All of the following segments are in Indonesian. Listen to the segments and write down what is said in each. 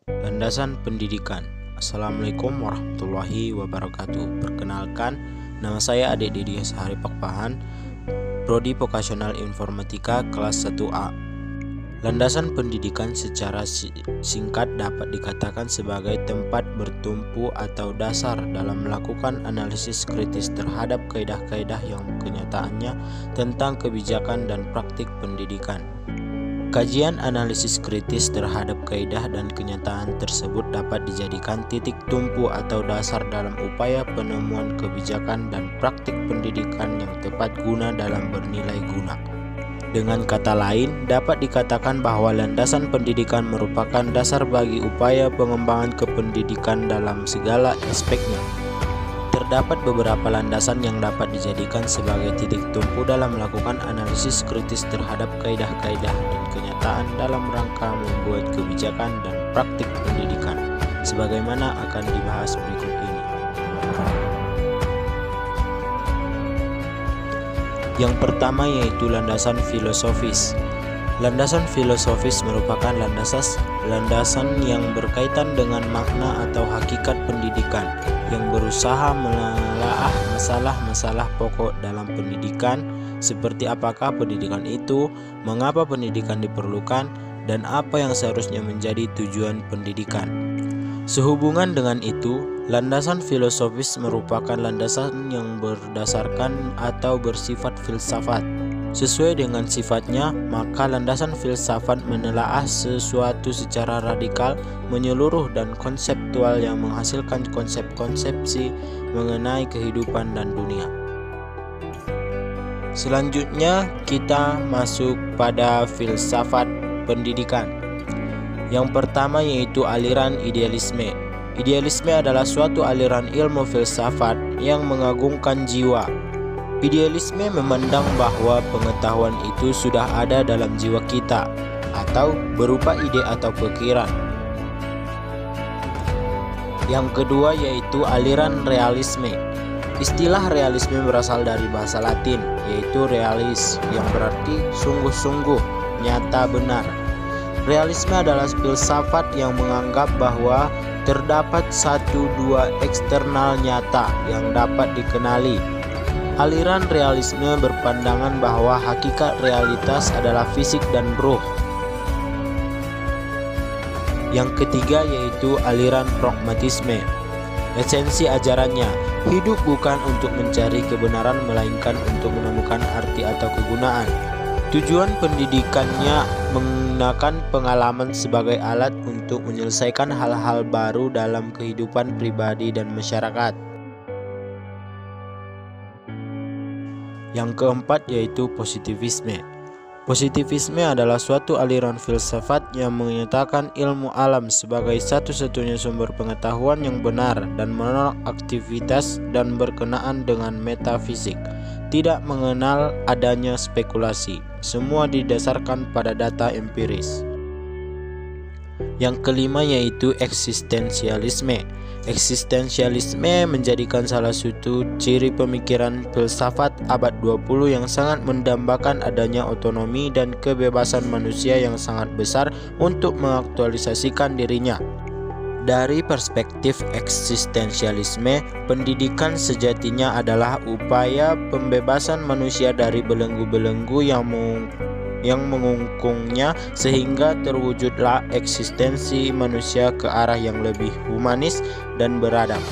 Landasan pendidikan. Assalamualaikum warahmatullahi wabarakatuh. Perkenalkan, nama saya Adik Didi Sehari Pakpahan, Prodi Vokasional Informatika kelas 1A. Landasan pendidikan secara singkat dapat dikatakan sebagai tempat bertumpu atau dasar dalam melakukan analisis kritis terhadap kaidah-kaidah yang kenyataannya tentang kebijakan dan praktik pendidikan. Kajian analisis kritis terhadap kaidah dan kenyataan tersebut dapat dijadikan titik tumpu atau dasar dalam upaya penemuan kebijakan dan praktik pendidikan yang tepat guna dalam bernilai guna. Dengan kata lain, dapat dikatakan bahwa landasan pendidikan merupakan dasar bagi upaya pengembangan kependidikan dalam segala aspeknya. Terdapat beberapa landasan yang dapat dijadikan sebagai titik tumpu dalam melakukan analisis kritis terhadap kaidah-kaidah dan kenyataan dalam rangka membuat kebijakan dan praktik pendidikan, sebagaimana akan dibahas berikut ini. Yang pertama yaitu landasan filosofis. Landasan filosofis merupakan landasan yang berkaitan dengan makna atau hakikat pendidikan, yang berusaha menelaah masalah-masalah pokok dalam pendidikan, seperti apakah pendidikan itu, mengapa pendidikan diperlukan, dan apa yang seharusnya menjadi tujuan pendidikan. Sehubungan dengan itu, landasan filosofis merupakan landasan yang berdasarkan atau bersifat filsafat. Sesuai dengan sifatnya, maka landasan filsafat menelaah sesuatu secara radikal, menyeluruh dan konseptual yang menghasilkan konsep-konsepsi mengenai kehidupan dan dunia. Selanjutnya, kita masuk pada filsafat pendidikan. Yang pertama yaitu aliran idealisme. Idealisme adalah suatu aliran ilmu filsafat yang mengagungkan jiwa. Idealisme memandang bahwa pengetahuan itu sudah ada dalam jiwa kita, atau berupa ide atau pikiran. Yang kedua yaitu aliran realisme. Istilah realisme berasal dari bahasa Latin, yaitu realis, yang berarti sungguh-sungguh, nyata, benar. Realisme adalah filsafat yang menganggap bahwa terdapat satu dua eksternal nyata yang dapat dikenali. Aliran realisme berpandangan bahwa hakikat realitas adalah fisik dan ruh. Yang ketiga yaitu aliran pragmatisme. Esensi ajarannya, hidup bukan untuk mencari kebenaran melainkan untuk menemukan arti atau kegunaan. Tujuan pendidikannya menggunakan pengalaman sebagai alat untuk menyelesaikan hal-hal baru dalam kehidupan pribadi dan masyarakat. Yang keempat yaitu positivisme. Positivisme adalah suatu aliran filsafat yang menyatakan ilmu alam sebagai satu-satunya sumber pengetahuan yang benar dan menolak aktivitas dan berkenaan dengan metafisik. Tidak mengenal adanya spekulasi. Semua didasarkan pada data empiris. Yang kelima yaitu eksistensialisme. Eksistensialisme menjadikan salah satu ciri pemikiran filsafat abad 20 yang sangat mendambakan adanya otonomi dan kebebasan manusia yang sangat besar untuk mengaktualisasikan dirinya. Dari perspektif eksistensialisme, pendidikan sejatinya adalah upaya pembebasan manusia dari belenggu-belenggu yang mengungkungnya sehingga terwujudlah eksistensi manusia ke arah yang lebih humanis dan beradab.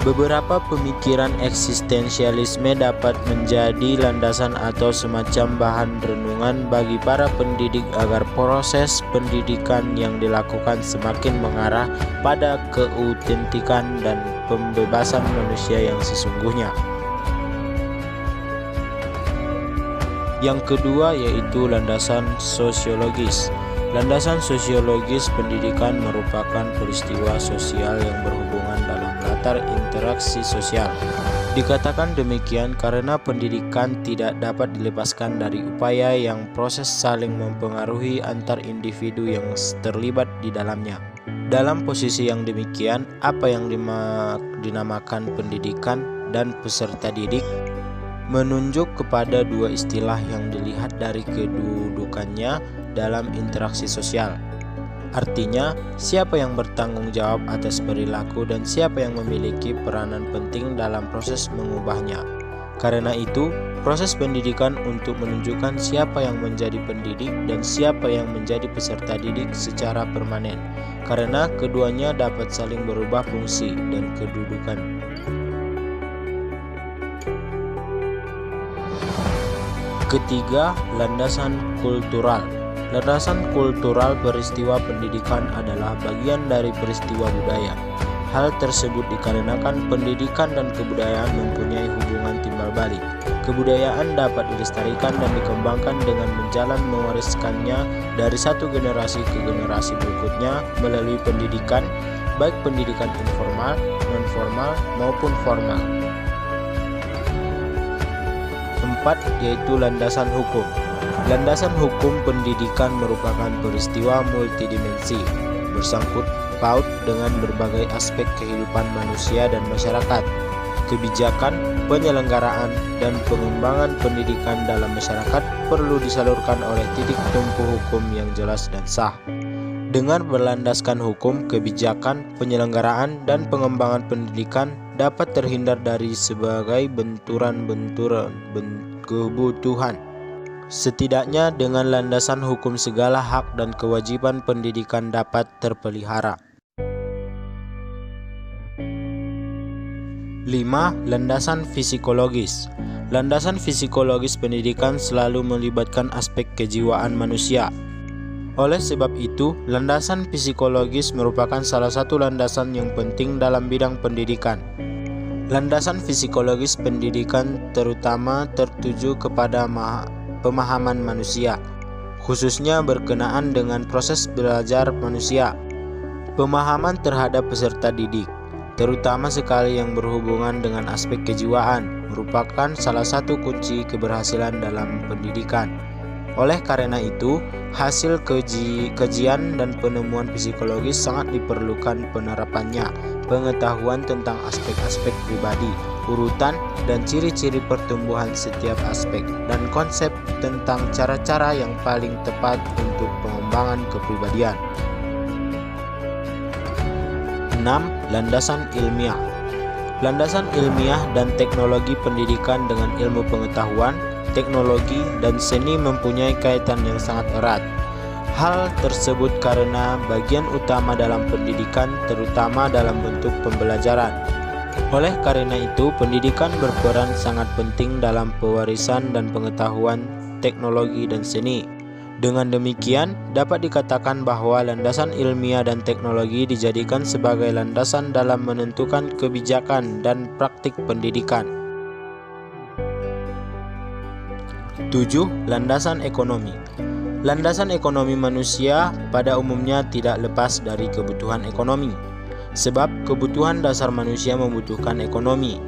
Beberapa pemikiran eksistensialisme dapat menjadi landasan atau semacam bahan renungan bagi para pendidik agar proses pendidikan yang dilakukan semakin mengarah pada keautentikan dan pembebasan manusia yang sesungguhnya. Yang kedua yaitu landasan sosiologis. Landasan sosiologis pendidikan merupakan peristiwa sosial yang berhubungan dalam latar interaksi sosial. Dikatakan demikian karena pendidikan tidak dapat dilepaskan dari upaya yang proses saling mempengaruhi antar individu yang terlibat di dalamnya. Dalam posisi yang demikian, apa yang dinamakan pendidikan dan peserta didik menunjuk kepada dua istilah yang dilihat dari kedudukannya dalam interaksi sosial. Artinya, siapa yang bertanggung jawab atas perilaku dan siapa yang memiliki peranan penting dalam proses mengubahnya. Karena itu, proses pendidikan untuk menunjukkan siapa yang menjadi pendidik dan siapa yang menjadi peserta didik secara permanen, karena keduanya dapat saling berubah fungsi dan kedudukan. Ketiga, landasan kultural. Landasan kultural peristiwa pendidikan adalah bagian dari peristiwa budaya. Hal tersebut dikarenakan pendidikan dan kebudayaan mempunyai hubungan timbal balik. Kebudayaan dapat dilestarikan dan dikembangkan dengan menjalan mewariskannya dari satu generasi ke generasi berikutnya melalui pendidikan, baik pendidikan informal, non-formal, maupun formal. 4. Yaitu landasan hukum. Landasan hukum pendidikan merupakan peristiwa multidimensi, bersangkut paut dengan berbagai aspek kehidupan manusia dan masyarakat. Kebijakan, penyelenggaraan, dan pengembangan pendidikan dalam masyarakat perlu disalurkan oleh titik tumpu hukum yang jelas dan sah. Dengan berlandaskan hukum, kebijakan, penyelenggaraan, dan pengembangan pendidikan dapat terhindar dari sebagai benturan-benturan kebutuhan. Setidaknya dengan landasan hukum segala hak dan kewajiban pendidikan dapat terpelihara. 5. Landasan psikologis. Landasan psikologis pendidikan selalu melibatkan aspek kejiwaan manusia. Oleh sebab itu, landasan psikologis merupakan salah satu landasan yang penting dalam bidang pendidikan. Landasan psikologis pendidikan terutama tertuju kepada pemahaman manusia, khususnya berkenaan dengan proses belajar manusia. Pemahaman terhadap peserta didik, terutama sekali yang berhubungan dengan aspek kejiwaan, merupakan salah satu kunci keberhasilan dalam pendidikan. Oleh karena itu, hasil kajian dan penemuan psikologis sangat diperlukan penerapannya. Pengetahuan tentang aspek-aspek pribadi, urutan dan ciri-ciri pertumbuhan setiap aspek, dan konsep tentang cara-cara yang paling tepat untuk pengembangan kepribadian. 6. Landasan ilmiah. Landasan ilmiah dan teknologi pendidikan dengan ilmu pengetahuan, teknologi, dan seni mempunyai kaitan yang sangat erat. Hal tersebut karena bagian utama dalam pendidikan, terutama dalam bentuk pembelajaran. Oleh karena itu, pendidikan berperan sangat penting dalam pewarisan dan pengetahuan, teknologi, dan seni. Dengan demikian, dapat dikatakan bahwa landasan ilmiah dan teknologi dijadikan sebagai landasan dalam menentukan kebijakan dan praktik pendidikan. 7. Landasan ekonomi. Landasan ekonomi manusia pada umumnya tidak lepas dari kebutuhan ekonomi, sebab kebutuhan dasar manusia membutuhkan ekonomi.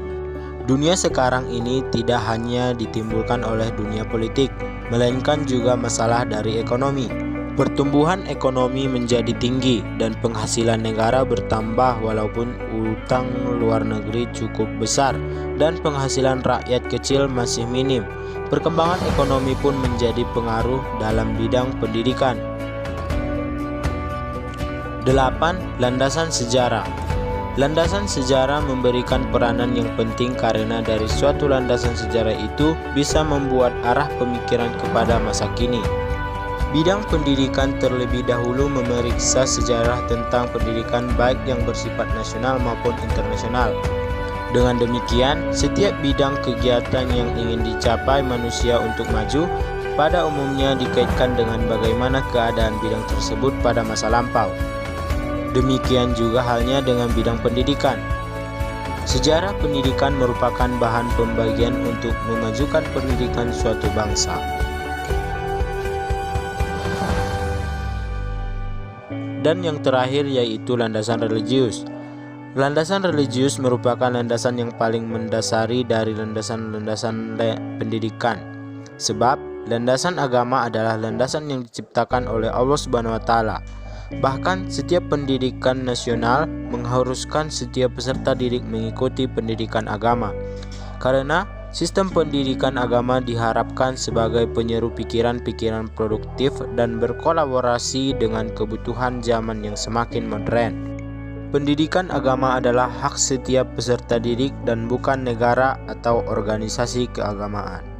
Dunia sekarang ini tidak hanya ditimbulkan oleh dunia politik, melainkan juga masalah dari ekonomi. Pertumbuhan ekonomi menjadi tinggi dan penghasilan negara bertambah walaupun utang luar negeri cukup besar dan penghasilan rakyat kecil masih minim. Perkembangan ekonomi pun menjadi pengaruh dalam bidang pendidikan. 8. Landasan sejarah. Landasan sejarah memberikan peranan yang penting karena dari suatu landasan sejarah itu bisa membuat arah pemikiran kepada masa kini. Bidang pendidikan terlebih dahulu memeriksa sejarah tentang pendidikan baik yang bersifat nasional maupun internasional. Dengan demikian, setiap bidang kegiatan yang ingin dicapai manusia untuk maju pada umumnya dikaitkan dengan bagaimana keadaan bidang tersebut pada masa lampau. Demikian juga halnya dengan bidang pendidikan. Sejarah pendidikan merupakan bahan pembagian untuk memajukan pendidikan suatu bangsa. Dan yang terakhir yaitu landasan religius. Landasan religius merupakan landasan yang paling mendasari dari landasan-landasan pendidikan. Sebab landasan agama adalah landasan yang diciptakan oleh Allah Subhanahu wa taala. Bahkan setiap pendidikan nasional mengharuskan setiap peserta didik mengikuti pendidikan agama. Karena Sistem pendidikan agama diharapkan sebagai penyeru pikiran-pikiran produktif dan berkolaborasi dengan kebutuhan zaman yang semakin modern. Pendidikan agama adalah hak setiap peserta didik dan bukan negara atau organisasi keagamaan.